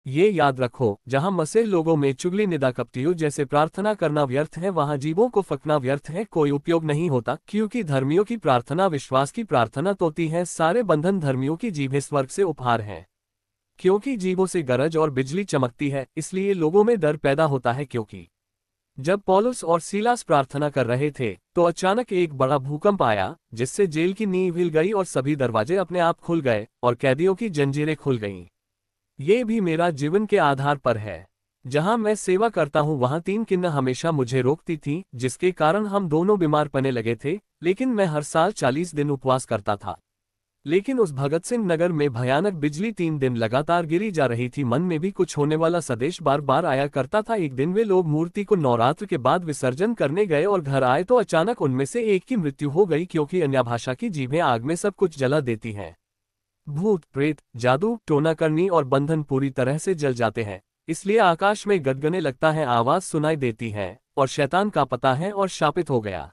ये याद रखो, जहां मसीह लोगों में चुगली निदा कपटियों जैसे प्रार्थना करना व्यर्थ है, वहां जीवों को फकना व्यर्थ है, कोई उपयोग नहीं होता, क्योंकि धर्मियों की प्रार्थना विश्वास की प्रार्थना तोती है। सारे बंधन धर्मियों की जीभें स्वर्ग से उपहार हैं। क्योंकि जीभों से गरज और बिजली चमकती है, इसलिए लोगों में डर पैदा होता है। क्योंकि जब पौलुस और सीलास प्रार्थना कर रहे थे, तो अचानक एक बड़ा भूकंप आया, जिससे जेल की नींव हिल गई और सभी दरवाजे अपने आप खुल गए और कैदियों की जंजीरें खुल गईं। ये भी मेरा जीवन के आधार पर है। जहां मैं सेवा करता हूं, वहां 3 किन्नर हमेशा मुझे रोकती थी, जिसके कारण हम दोनों बीमार पड़ने लगे थे, लेकिन मैं हर साल 40 दिन उपवास करता था। लेकिन उस भगत सिंह नगर में भयानक बिजली 3 दिन लगातार गिरी जा रही थी। मन में भी कुछ होने वाला संदेश बार बार आया करता था। एक दिन वे लोग मूर्ति को नवरात्र के बाद विसर्जन करने गए और घर आए तो अचानक उनमें से एक की मृत्यु हो गई, क्योंकि अन्य भाषा की जीभें आग में सब कुछ जला देती हैं। भूत प्रेत, जादू टोना करनी और बंधन पूरी तरह से जल जाते हैं। इसलिए आकाश में गदगने लगता है, आवाज सुनाई देती है और शैतान का पता है और शापित हो गया।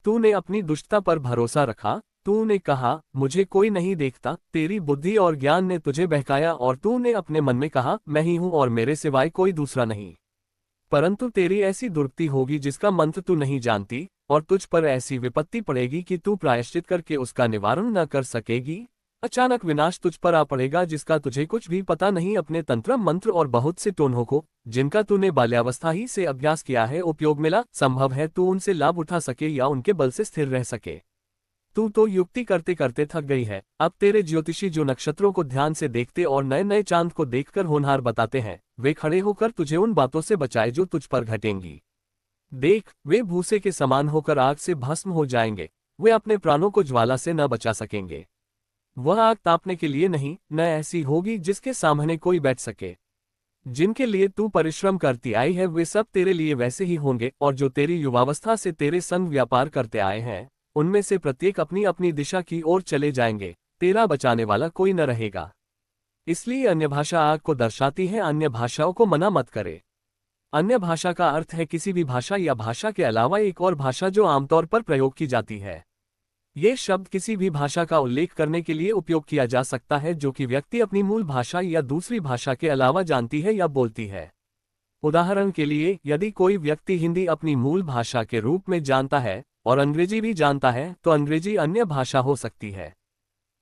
तूने अपनी दुष्टता पर भरोसा रखा, तूने कहा मुझे कोई नहीं देखता, तेरी बुद्धि और ज्ञान ने तुझे बहकाया और तूने अपने मन में कहा मैं ही हूं और मेरे सिवाय कोई दूसरा नहीं। परंतु तेरी ऐसी दुर्गति होगी जिसका मंत्र तू नहीं जानती, और तुझ पर ऐसी विपत्ति पड़ेगी कि तू प्रायश्चित करके उसका निवारण न कर सकेगी। अचानक विनाश तुझ पर आ पड़ेगा जिसका तुझे कुछ भी पता नहीं। अपने तंत्र मंत्र और बहुत से टोनों को, जिनका तूने बाल्यावस्था ही से अभ्यास किया है, उपयोग में ला। संभव है तू उनसे लाभ उठा सके या उनके बल से स्थिर रह सके। तू तो युक्ति करते करते थक गई है। अब तेरे ज्योतिषी जो नक्षत्रों को ध्यान से देखते और नए नए चांद को देखकर होनहार बताते हैं, वे खड़े होकर तुझे उन बातों से बचाए जो तुझ पर घटेंगी। देख, वे भूसे के समान होकर आग से भस्म हो जाएंगे। वे अपने प्राणों को ज्वाला से न बचा सकेंगे। वह आग तापने के लिए नहीं, न ऐसी होगी जिसके सामने कोई बैठ सके। जिनके लिए तू परिश्रम करती आई है, वे सब तेरे लिए वैसे ही होंगे, और जो तेरी युवावस्था से तेरे संग व्यापार करते आए हैं, उनमें से प्रत्येक अपनी अपनी दिशा की ओर चले जाएंगे। तेरा बचाने वाला कोई न रहेगा। इसलिए अन्य भाषा आग को दर्शाती है। अन्य भाषाओं को मना मत करे। अन्य भाषा का अर्थ है किसी भी भाषा या भाषा के अलावा एक और भाषा जो आमतौर पर प्रयोग की जाती है। ये शब्द किसी भी भाषा का उल्लेख करने के लिए उपयोग किया जा सकता है जो कि व्यक्ति अपनी मूल भाषा या दूसरी भाषा के अलावा जानती है या बोलती है। उदाहरण के लिए, यदि कोई व्यक्ति हिंदी अपनी मूल भाषा के रूप में जानता है और अंग्रेजी भी जानता है, तो अंग्रेजी अन्य भाषा हो सकती है।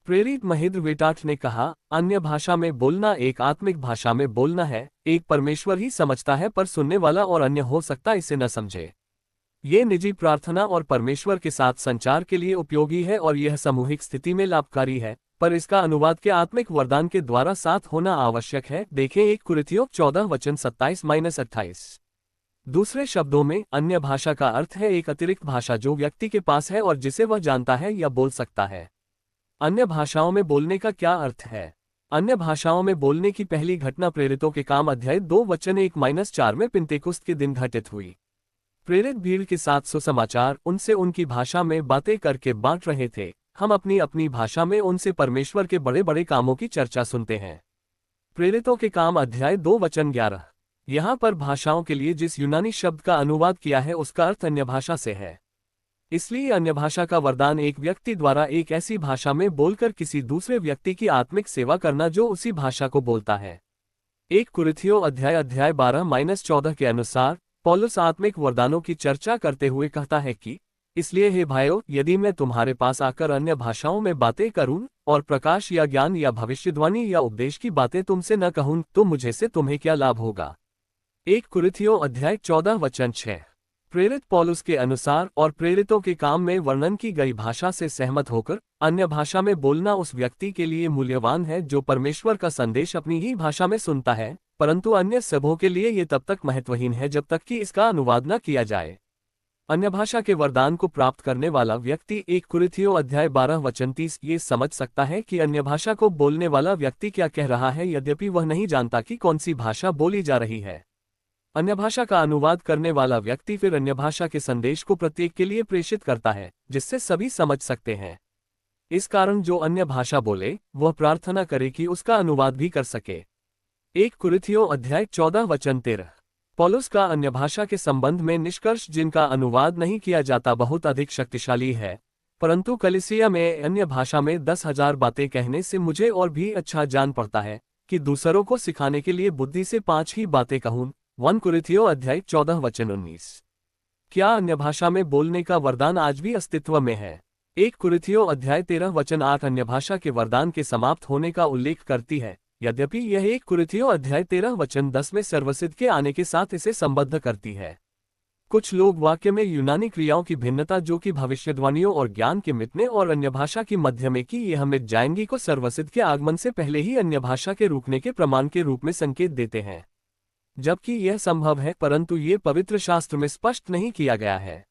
प्रेरित महेंद्र वेटाठ ने कहा, अन्य भाषा में बोलना एक आत्मिक भाषा में बोलना है। एक परमेश्वर ही समझता है, पर सुनने वाला और अन्य हो सकता इसे न समझे। ये निजी प्रार्थना और परमेश्वर के साथ संचार के लिए उपयोगी है और यह सामूहिक स्थिति में लाभकारी है, पर इसका अनुवाद के आत्मिक वरदान के द्वारा साथ होना आवश्यक है। देखें 1 कुरिन्थियों 14 वचन 27-28। दूसरे शब्दों में, अन्य भाषा का अर्थ है एक अतिरिक्त भाषा जो व्यक्ति के पास है और जिसे वह जानता है या बोल सकता है। अन्य भाषाओं में बोलने का क्या अर्थ है? अन्य भाषाओं में बोलने की पहली घटना प्रेरितों के काम अध्याय 2 वचन 1-4 में पिन्तेकुस्त के दिन घटित हुई। प्रेरित भीड़ के साथ सुसमाचार उनसे उनकी भाषा में बातें करके बांट रहे थे। हम अपनी अपनी भाषा में उनसे परमेश्वर के बड़े बड़े कामों की चर्चा सुनते हैं। प्रेरितों के काम अध्याय 2 वचन 11। यहाँ पर भाषाओं के लिए जिस यूनानी शब्द का अनुवाद किया है उसका अर्थ अन्य भाषा से है। इसलिए अन्य भाषा का वरदान एक व्यक्ति द्वारा एक ऐसी भाषा में बोलकर किसी दूसरे व्यक्ति की आत्मिक सेवा करना जो उसी भाषा को बोलता है। 1 कुरिन्थियों अध्याय 12-14 के अनुसार पौलुस आत्मिक वरदानों की चर्चा करते हुए कहता है कि इसलिए हे भाइयों, यदि मैं तुम्हारे पास आकर अन्य भाषाओं में बातें करूं और प्रकाश या ज्ञान या भविष्यवाणी या उपदेश की बातें तुमसे न कहूं, तो मुझे से तुम्हें क्या लाभ होगा? 1 कुरिन्थियों अध्याय 14 वचन 6। प्रेरित पौलुस के अनुसार और प्रेरितों के काम में वर्णन की गई भाषा से सहमत होकर अन्य भाषा में बोलना उस व्यक्ति के लिए मूल्यवान है जो परमेश्वर का संदेश अपनी ही भाषा में सुनता है, परंतु अन्य सबों के लिए ये तब तक महत्वहीन है जब तक कि इसका अनुवाद न किया जाए। अन्य भाषा के वरदान को प्राप्त करने वाला व्यक्ति 1 कुरिन्थियों अध्याय 12 वचन 30 ये समझ सकता है कि अन्य भाषा को बोलने वाला व्यक्ति क्या कह रहा है, यद्यपि वह नहीं जानता कि कौन सी भाषा बोली जा रही है। अन्य भाषा का अनुवाद करने वाला व्यक्ति फिर अन्य भाषा के संदेश को प्रत्येक के लिए प्रेषित करता है, जिससे सभी समझ सकते हैं। इस कारण जो अन्य भाषा बोले वह प्रार्थना करे कि उसका अनुवाद भी कर सके। 1 कुरिन्थियों अध्याय 14 वचन 13। पौलुस का अन्य भाषा के संबंध में निष्कर्ष जिनका अनुवाद नहीं किया जाता बहुत अधिक शक्तिशाली है, परंतु कलीसिया में अन्य भाषा में 10,000 बातें कहने से मुझे और भी अच्छा जान पड़ता है कि दूसरों को सिखाने के लिए बुद्धि से 5 ही बातें कहूँ। 1 कुरिन्थियों अध्याय 14 वचन 19। क्या अन्य भाषा में बोलने का वरदान आज भी अस्तित्व में है? 1 कुरिन्थियों अध्याय 13 वचन 8 अन्य भाषा के वरदान के समाप्त होने का उल्लेख करती है, यद्यपि यह 1 कुरिन्थियों अध्याय 13 वचन 10 में सर्वसिद्ध के आने के साथ इसे संबद्ध करती है। कुछ लोग वाक्य में यूनानी क्रियाओं की भिन्नता जो कि भविष्यवाणियों और ज्ञान के मिटने और अन्य भाषा की मध्य में कि यह मिट जाएंगी को सर्वसिद्ध के आगमन से पहले ही अन्य भाषा के रुकने के प्रमाण के रूप में संकेत देते हैं, जबकि यह संभव है, परंतु ये पवित्र शास्त्र में स्पष्ट नहीं किया गया है।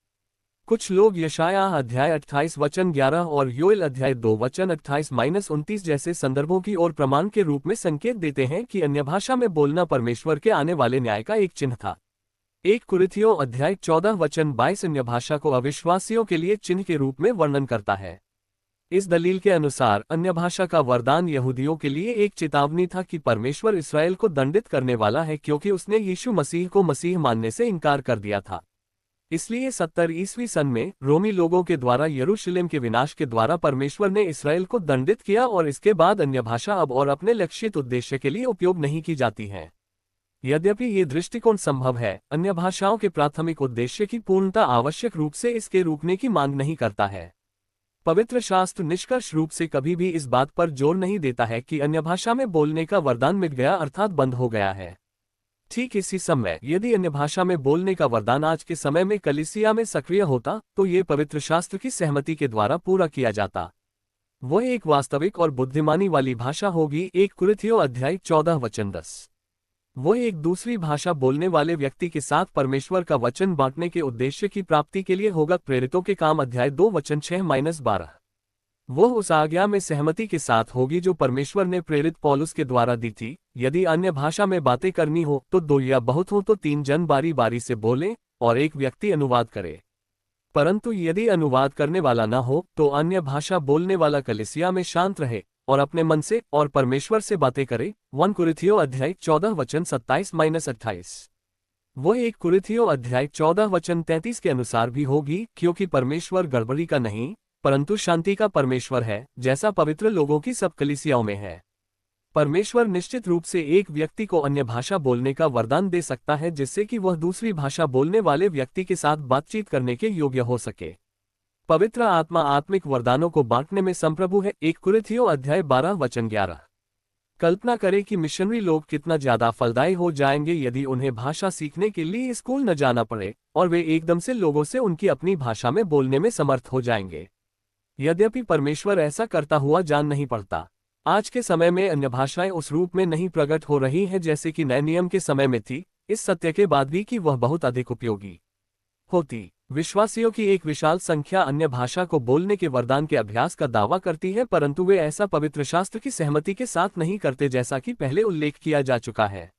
कुछ लोग यशायाह अध्याय 28 वचन 11 और योएल अध्याय 2 वचन 28-29 जैसे संदर्भों की ओर प्रमाण के रूप में संकेत देते हैं कि अन्य भाषा में बोलना परमेश्वर के आने वाले न्याय का एक चिन्ह था। 1 कुरिन्थियों अध्याय 14 वचन 22 अन्य भाषा को अविश्वासियों के लिए चिन्ह के रूप में वर्णन करता है। इस दलील के अनुसार अन्य भाषा का वरदान यहूदियों के लिए एक चेतावनी था कि परमेश्वर इस्राएल को दंडित करने वाला है, क्योंकि उसने यीशु मसीह को मसीह मानने से इनकार कर दिया था। इसलिए 70 ईस्वी सन में रोमी लोगों के द्वारा यरूशलेम के विनाश के द्वारा परमेश्वर ने इस्राएल को दंडित किया और इसके बाद अन्य भाषा अब और अपने लक्षित उद्देश्य के लिए उपयोग नहीं की जाती है। यद्यपि ये दृष्टिकोण संभव है, अन्य भाषाओं के प्राथमिक उद्देश्य की पूर्णता आवश्यक रूप से इसके रुकने की मांग नहीं करता है। पवित्र शास्त्र निष्कर्ष रूप से कभी भी इस बात पर जोर नहीं देता है कि अन्य भाषा में बोलने का वरदान मिट गया अर्थात बंद हो गया है। ठीक इसी समय यदि अन्य भाषा में बोलने का वरदान आज के समय में कलीसिया में सक्रिय होता तो ये पवित्र शास्त्र की सहमति के द्वारा पूरा किया जाता। वह एक वास्तविक और बुद्धिमानी वाली भाषा होगी। 1 कुरिन्थियों अध्याय 14 वचन 10। वह एक दूसरी भाषा बोलने वाले व्यक्ति के साथ परमेश्वर का वचन बांटने के उद्देश्य की प्राप्ति के लिए होगा। प्रेरितों के काम अध्याय 2 वचन 6-12। वह उस आज्ञा में सहमति के साथ होगी जो परमेश्वर ने प्रेरित पौलुस के द्वारा दी थी, यदि अन्य भाषा में बातें करनी हो तो 2 या बहुत हो तो 3 जन बारी बारी से बोलें और एक व्यक्ति अनुवाद करे। परंतु यदि अनुवाद करने वाला न हो तो अन्य भाषा बोलने वाला कलीसिया में शांत रहे और अपने मन से और परमेश्वर से बातें करे। 1 कुरिन्थियों अध्याय 14 वचन 27-28। वह 1 कुरिन्थियों अध्याय 14 वचन 33 के अनुसार भी होगी, क्योंकि परमेश्वर गड़बड़ी का नहीं परंतु शांति का परमेश्वर है, जैसा पवित्र लोगों की सब कलीसियाओं में है। परमेश्वर निश्चित रूप से एक व्यक्ति को अन्य भाषा बोलने का वरदान दे सकता है जिससे कि वह दूसरी भाषा बोलने वाले व्यक्ति के साथ बातचीत करने के योग्य हो सके। पवित्र आत्मा आत्मिक वरदानों को बांटने में संप्रभु है। 1 कुरिन्थियों अध्याय 12 वचन 11। कल्पना करें कि मिशनरी लोग कितना ज्यादा फलदायी हो जाएंगे यदि उन्हें भाषा सीखने के लिए स्कूल न जाना पड़े और वे एकदम से लोगों से उनकी अपनी भाषा में बोलने में समर्थ हो जाएंगे। यद्यपि परमेश्वर ऐसा करता हुआ जान नहीं पड़ता। आज के समय में अन्य भाषाएं उस रूप में नहीं प्रकट हो रही हैं जैसे कि नए नियम के समय में थी, इस सत्य के बाद भी कि वह बहुत अधिक उपयोगी होती। विश्वासियों की एक विशाल संख्या अन्य भाषा को बोलने के वरदान के अभ्यास का दावा करती है, परंतु वे ऐसा पवित्र शास्त्र की सहमति के साथ नहीं करते जैसा कि पहले उल्लेख किया जा चुका है।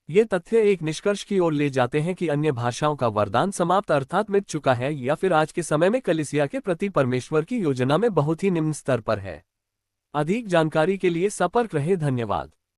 ये तथ्य एक निष्कर्ष की ओर ले जाते हैं कि अन्य भाषाओं का वरदान समाप्त अर्थात मिट चुका है या फिर आज के समय में कलीसिया के प्रति परमेश्वर की योजना में बहुत ही निम्न स्तर पर है। अधिक जानकारी के लिए सतर्क रहे। धन्यवाद।